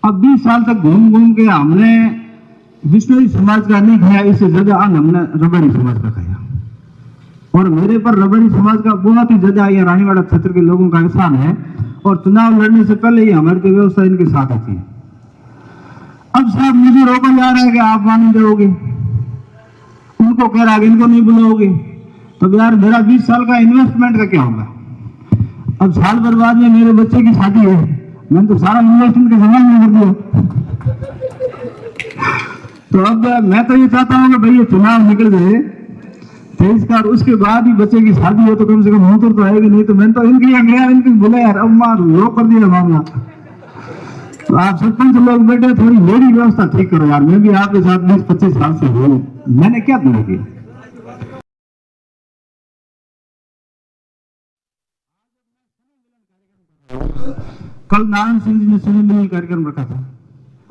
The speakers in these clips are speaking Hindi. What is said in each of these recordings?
अब 20 साल तक घूम घूम के हमने बिश्नोई समाज का नहीं खाया, इससे ज्यादा हमने रबाड़ी समाज का खाया। और मेरे पर रबाड़ी समाज का बहुत ही ज्यादा यह रानीवाड़ा क्षेत्र के लोगों का एहसान है। और चुनाव लड़ने से पहले ही हमारी तो व्यवस्था इनके साथ थी। अब साहब मुझे रोका जा रहा है कि आप मान जाओगे, उनको कह रहा है इनको नहीं बुलाओगे, तो यार मेरा 20 साल का इन्वेस्टमेंट का क्या होगा? अब साल भर बाद में मेरे बच्चे की शादी है, मैंने तो सारा इन्वेस्टमेंट का जमा नहीं कर दिया। तो अब मैं तो ये चाहता हूँ कि भाई ये चुनाव निकल जाए 23 का, उसके बाद ही बच्चे की शादी हो तो कम से कम मोटर तो आएगी। नहीं तो मैंने तो इनके यहाँ गया, इनके बोला यार अब मार लो कर दिया मामला। तो आप सरपंच लोग बैठे, थोड़ी मेरी व्यवस्था ठीक करो यार, मैं भी आपके साथ 20-25 साल से हूँ, मैंने क्या दिया किया? कल नारायण सिंह जी ने सुने मिलने कार्यक्रम रखा था,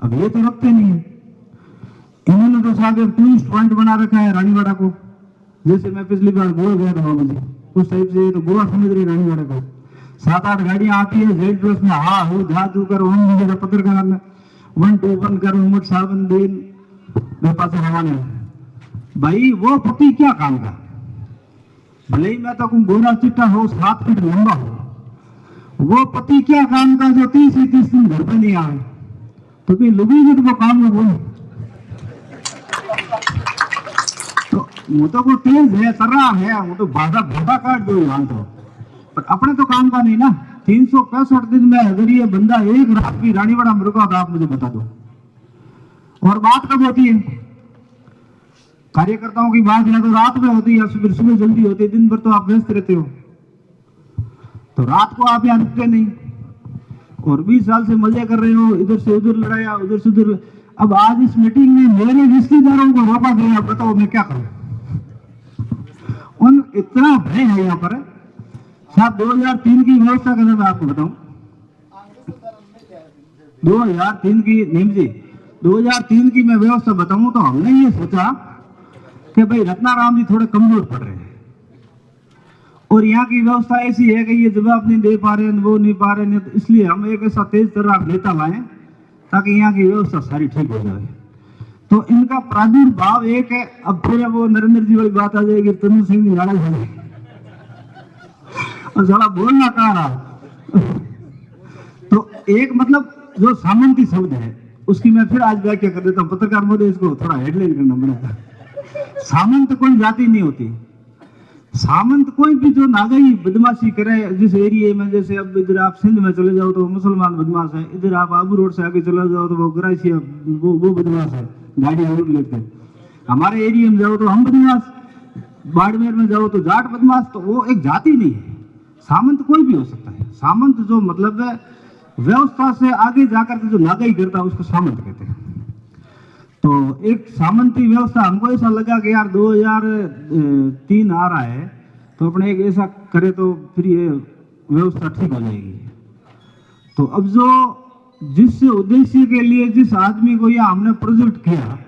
अब ये तो रखते नहीं है। इन्होंने तो साथ एक टूरिस्ट पॉइंट बना रखा है रानीवाड़ा को, जैसे मैं पिछली बार गोवा गया था मुझे उस टाइप से तो गोवा समझ रही रानीवाड़ा को। 7-8 गाड़ियां आती है जेड ड्रेस में, हाँ हो धा तू कर जगह पत्रकार में 1 to 1 कर उमट सावन दिन पास रवाना। भाई वो पति क्या काम का, भले ही मैं तो गोरा चिट्टा हो 7 फीट लंबा हो, वो पति क्या काम का जो 30 दिन घर पे नहीं आए? तो फिर लुगी भी तो काम में बोलो। तो वो तो वो तेज है, सर्राफ है, वो तो भाटा काट दो यहाँ तो, पर अपने तो काम का नहीं ना। 365 दिन में अगर ये बंदा एक रात भी रानीवाड़ा में रुका तो आप मुझे बता दो। और बात कब होती है? कार्यकर्ताओं की बात या तो रात में होती है या सुबह सुबह जल्दी होती है, दिन भर तो आप व्यस्त रहते हो, तो रात को आप यहाँ रुकते नहीं। और 20 साल से मजे कर रहे हो, इधर से उधर लड़ाया, उधर से उधर। अब आज इस मीटिंग में मेरे रिश्तेदारों को रोका गया, बताओ मैं क्या करूं? उन इतना भय है यहाँ पर साहब। 2003 की व्यवस्था का मैं आपको बताऊं, 2003 की नीम जी 2003 की मैं व्यवस्था बताऊं तो हमने ये सोचा कि भाई रत्नाराम जी थोड़े कमजोर पड़ रहे हैं और यहाँ की व्यवस्था ऐसी है कि ये जवाब नहीं दे पा रहे, वो नहीं पा रहे, नहीं, तो इसलिए हम एक ऐसा तेज तर्रार नेता लाए ताकि यहाँ की व्यवस्था सारी ठीक हो जाए। तो इनका प्रादुर्भाव एक है। अब फिर वो नरेंद्र जी वाली बात आ जाएगी, तनु सिंह जी नाराज हो और साला बोलना कहा रहा। तो एक मतलब जो सामंती शब्द है उसकी मैं फिर आज व्याख्या कर देता हूँ। पत्रकार महोदय इसको थोड़ा हेडलाइन करना पड़ेगा। सामंत कोई जाति नहीं होती, सामंत कोई भी जो नागाई बदमाशी करे जिस एरिया में, जैसे अब इधर आप सिंध में चले जाओ तो मुसलमान बदमाश है, इधर आप आबू रोड से आगे चले जाओ तो वो ग्रासिया वो बदमाश है, गाड़ी रोड लेते हैं। हमारे एरिया में जाओ तो हम बदमाश, बाड़मेर में जाओ तो जाट बदमाश। तो वो एक जाति नहीं है, सामंत कोई भी हो सकता है। सामंत जो मतलब है व्यवस्था से आगे जाकर के जो नागाई करता है उसको सामंत कहते हैं। तो एक सामंती व्यवस्था हमको ऐसा लगा कि यार 2003 आ रहा है तो अपने एक ऐसा करे तो फिर ये व्यवस्था ठीक हो जाएगी। तो अब जो जिस उद्देश्य के लिए जिस आदमी को यह हमने प्रोजेक्ट किया,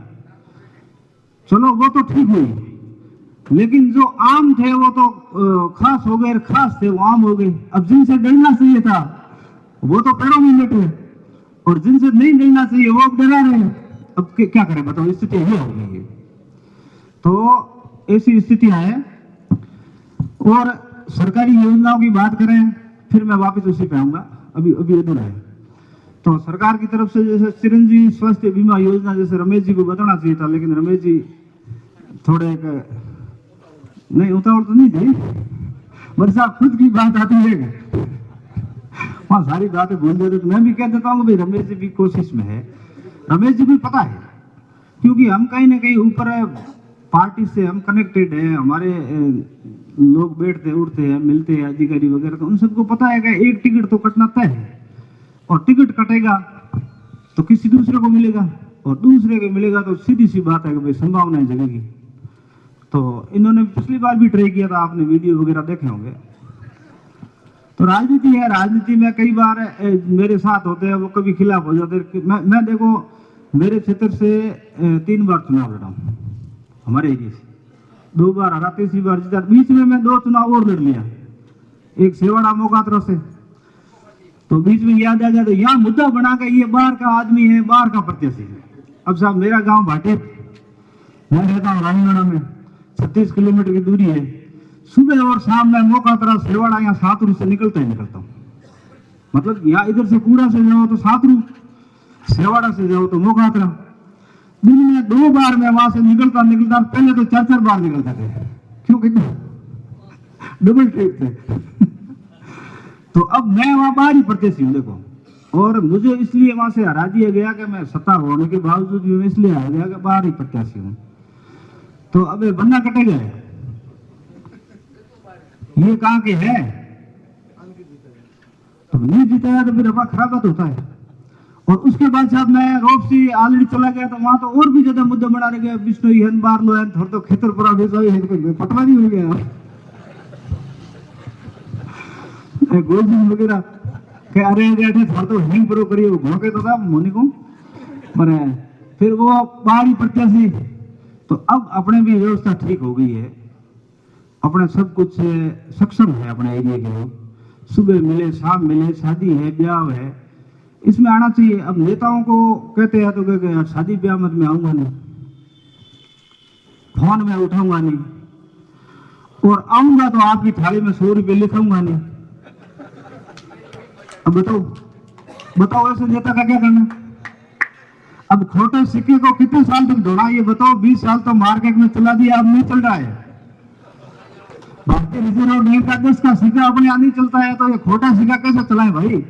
चलो वो तो ठीक हुई, लेकिन जो आम थे वो तो खास हो गए, खास थे वो आम हो गए। अब जिनसे डरना चाहिए था वो तो पैरों में लेटे और जिनसे नहीं डरना चाहिए वो डरा रहे। अब क्या करें बताओ, स्थिति ये हो गई है। तो ऐसी स्थितियां हैं। और सरकारी योजनाओं की बात करें, फिर मैं वापस उसी पे आऊंगा, अभी अधूरा है। तो सरकार की तरफ से जैसे चिरंजीवी स्वास्थ्य बीमा योजना, जैसे रमेश जी को बताना चाहिए था, लेकिन रमेश जी थोड़े नहीं उतावल तो नहीं थी, वर्षा खुद की बात आती है वहां सारी बातें भूल जाते। तो मैं भी कह देता हूँ भाई रमेश जी भी कोशिश में है, रमेश जी भी पता है, क्योंकि हम कहीं ना कहीं ऊपर पार्टी से हम कनेक्टेड हैं, हमारे लोग बैठते उठते हैं मिलते हैं अधिकारी वगैरह, तो उन सबको पता है कि एक टिकट तो कटना तय है और टिकट कटेगा तो किसी दूसरे को मिलेगा और दूसरे को मिलेगा तो सीधी सी बात है कि भाई संभावनाएं जगेगी। तो इन्होंने पिछली बार भी ट्राई किया था, आपने वीडियो वगैरह देखे होंगे। तो राजनीति है, राजनीति में कई बार मेरे साथ होते हैं, वो कभी खिलाफ हो जाते हैं। मैं देखो मेरे क्षेत्र से 3 बार चुनाव लड़ा हूँ, हमारे एरिया से 2 बार हरा, तीसरी बार जीता। बीच में मैं 2 चुनाव और लड़ लिया, एक सेवाड़ा मोकात्रा से तो बीच में याद आ गया, तो यहाँ मुद्दा बना के ये बाहर का आदमी है, बाहर का प्रत्याशी है। अब साहब मेरा गांव भाटे, मैं रहता हूँ रानीगढ़ में, 36 किलोमीटर की दूरी है। सुबह और शाम में मौका तरह सेवाड़ा यहाँ सातरू से निकलता हूँ। मतलब यहाँ इधर से कूड़ा से जाओ तो सातरू, सेवाड़ा से जाओ तो मौका तरह। दिन में 2 बार मैं वहां से निकलता, पहले तो 4-4 बार निकलते थे, क्योंकि डबल ट्रिप थे। तो अब मैं वहां बाहर ही प्रत्याशी हूँ देखो, और मुझे इसलिए वहां से हरा दिया गया कि मैं सत्ता होने के बावजूद भी मैं इसलिए हरा गया कि बाहर ही प्रत्याशी हूँ। तो अब बन्ना कटे गए, ये कहाँ के है, तो नहीं जीता है तो फिर अपना खराब बात होता है। और उसके बाद साहब मैं रोपसी ऑलरेडी चला गया, तो वहां तो और भी ज्यादा मुद्दा बना रह गया, विष्णु हन बारलो है, थोड़ा तो खेतर पूरा बेचाई है, पटवारी हो गया गोलजी वगैरह के अरे बैठे थोड़ा तो हिंग प्रो करिए घोड़ के तो था मोनी को मरे, फिर वो बाहरी प्रत्याशी। तो अब अपने भी व्यवस्था ठीक हो गई है, अपने सब कुछ सक्षम है अपने एरिया के लोग, सुबह मिले शाम मिले, शादी है ब्याह है, इसमें आना चाहिए। अब नेताओं को कहते हैं तो कहते शादी ब्याह मत में आऊंगा नहीं, फोन में उठाऊंगा नहीं, और आऊंगा तो आपकी थाली में 100 रुपये लिखाऊंगा नहीं। अब बताओ ऐसे नेता का क्या करना। अब खोटे सिक्के को कितने साल तक दौड़ा, ये बताओ। 20 साल तो मार्केट में चला दिया, अब नहीं चल रहा है। भारतीय रिजर्व बैंक का 10 का सिक्का अपने यहाँ नहीं चलता है, तो ये खोटा सिक्का कैसे चलाए भाई।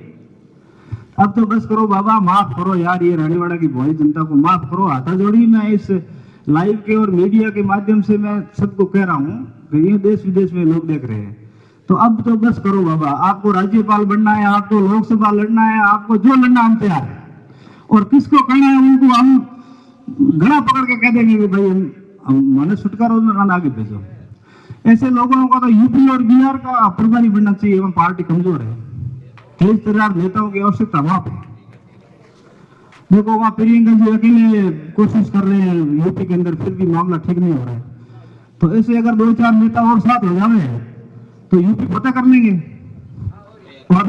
अब तो बस करो बाबा, माफ करो यार, ये रानीवाड़ा की भोली जनता को माफ करो। हाथा जोड़ी मैं इस लाइव के और मीडिया के माध्यम से मैं सबको कह रहा हूँ कि ये देश विदेश में लोग देख रहे हैं, तो अब तो बस करो बाबा। आपको राज्यपाल बनना है, आपको लोकसभा लड़ना है, आपको जो लड़ना हम तैयार है, और किसको करना है उनको हम गला पकड़ के कह देंगे कि भाई हम माने छुटकारा आगे भेजो। ऐसे लोगों को तो यूपी और बिहार का प्रभारी बनना चाहिए, एवं पार्टी कमजोर है, 23,000 नेताओं की आवश्यकता वहां पे। देखो वहां प्रियंका जी अकेले कोशिश कर रहे हैं यूपी के अंदर, फिर भी मामला ठीक नहीं हो रहा है। तो ऐसे अगर 2-4 नेता और साथ हो जाए तो यूपी पता कर लेंगे, और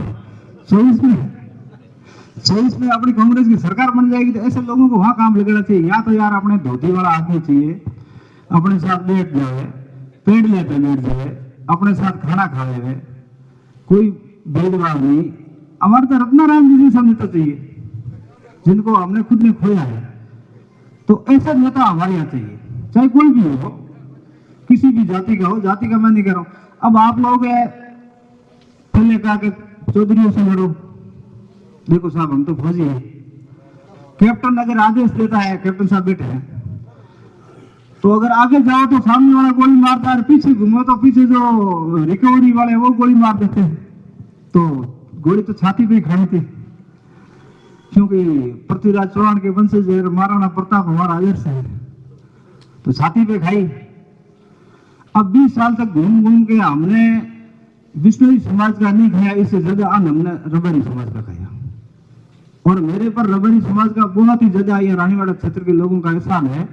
24 में अपनी कांग्रेस की सरकार बन जाएगी। तो ऐसे लोगों को वहां काम लगाना चाहिए। यहाँ तो यार अपने धोती वाला आदमी चाहिए, अपने साथ बैठ जाए, पेड़ लेते बैठ जाए, अपने साथ खाना खा ले, कोई भेदभाव नहीं। हमारे तो रत्नारायण जी जैसा नेता चाहिए, जिनको हमने खुद ने खोया है। तो ऐसा नेता हमारे यहाँ चाहिए, चाहे कोई भी हो, किसी भी जाति का हो। जाति का मैं नहीं कह रहा हूं। अब आप लोग पहले कहा कि चौधरियों से लड़ो, देखो साहब हम तो फौजी हैं, कैप्टन अगर आदेश देता है, कैप्टन साहब बैठे हैं, तो अगर आगे जाओ तो सामने वाला गोली मारता है, पीछे घूमो तो पीछे जो रिकवरी वाले वो गोली मार देते हैं। तो गोली तो छाती पे ही खानी थी, क्योंकि पृथ्वीराज चौहान के वंशज महाराणा प्रताप हमारा आदर्श है, तो छाती पे खाई। अब 20 साल तक घूम घूम के हमने विष्णुई समाज का नहीं खाया, इससे ज्यादा अन्न हमने रबरी समाज का खाया। और मेरे पर रबरी समाज का बहुत ही ज्यादा ये रानीवाड़ा क्षेत्र के लोगों का एहसान है,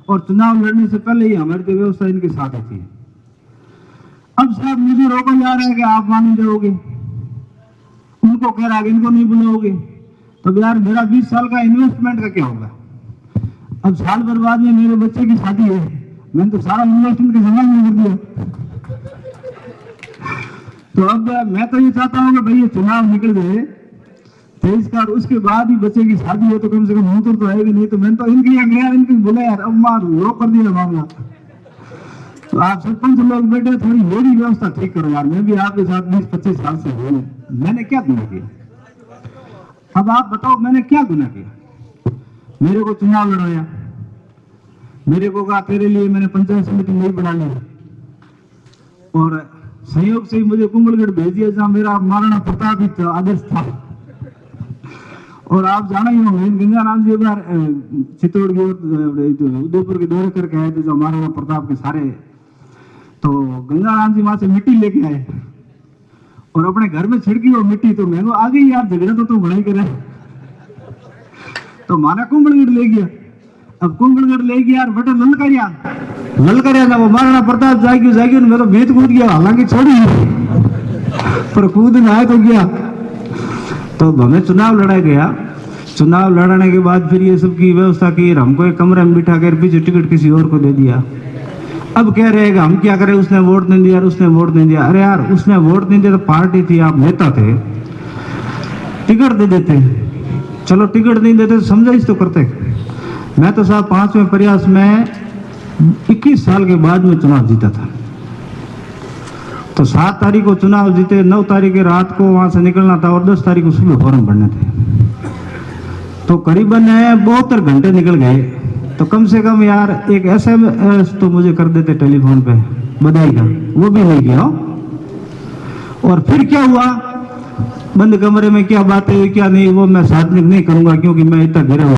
और चुनाव लड़ने से पहले ही हमारी तो व्यवस्था इनके साथ थी। अब साहब मुझे रोका जा रहा है कि आप मान जाओगे, उनको कह रहा है इनको नहीं बुलाओगे, तो यार मेरा 20 साल का इन्वेस्टमेंट का क्या होगा। अब साल भर बाद में मेरे बच्चे की शादी है, मैंने तो सारा इन्वेस्टमेंट के समाज में कर दिया। तो अब मैं तो ये चाहता हूँ कि भाई ये चुनाव निकल गए 23 का, उसके बाद ही बच्चे की शादी हो तो कम से कम मुंह तो आएगी। नहीं तो मैंने तो इनकी बोला यार, अब मार लो कर दिया मामला। तो आप सरपंच लोग बैठे, थोड़ी मेरी व्यवस्था ठीक करो यार, मैं भी आपके साथ 20-25 साल से हूँ, मैंने क्या गुनाह किया। अब आप बताओ मैंने क्या गुनाह किया। मेरे को चुनाव लड़वाया, मेरे को कहा तेरे लिए मैंने पंचायत समिति नहीं बना ली, और संयोग से ही मुझे कुंभलगढ़ भेज दिया जहां मेरा महाराणा प्रताप ही आदर्श था। और आप जाना ही होंगे, गंगाराम जी बार चित्तौड़ की उदयपुर के दौरे करके आए थे, जो महाराणा प्रताप के सारे। तो गंगाराम जी वहां से मिट्टी लेके आए और अपने घर में छिड़की वो मिट्टी, तो मैं आ गई यार, झगड़ा तो बड़ा ही करे। तो माना कुंभलगढ़ ले गया। अब कुंभलगढ़ ले गया यार, बेटा ललकारिया ना वो महाराणा प्रताप जाएगी मैं तो भेद कूद गया, हालांकि छोड़ी पर कूद ना आए तो गया। तो हमें चुनाव लड़ा गया। चुनाव लड़ाने के बाद फिर ये सब की व्यवस्था की, हमको एक कमरे में बिठा कर पीछे टिकट किसी और को दे दिया। अब कह रहेगा हम क्या करें, उसने वोट नहीं दिया, उसने वोट नहीं दिया। अरे यार, उसने वोट नहीं दिया तो पार्टी थी, आप नेता थे, टिकट दे देते। चलो टिकट नहीं देते तो समझाइश तो करते। मैं तो साहब 5वें प्रयास में 21 साल के बाद में चुनाव जीता था। तो 7 तारीख को चुनाव जीते, 9 तारीख की रात को वहां से निकलना था और 10 तारीख को सुबह फॉर्म भरने थे। तो करीबन 72 घंटे निकल गए। तो कम से कम यार एक SMS तो मुझे कर देते टेलीफोन पे बधाई का, वो भी नहीं किया। और फिर क्या हुआ, बंद कमरे में क्या बातें हुई क्या नहीं, वो मैं सार्वजनिक नहीं करूंगा क्योंकि मैं इतना घिरा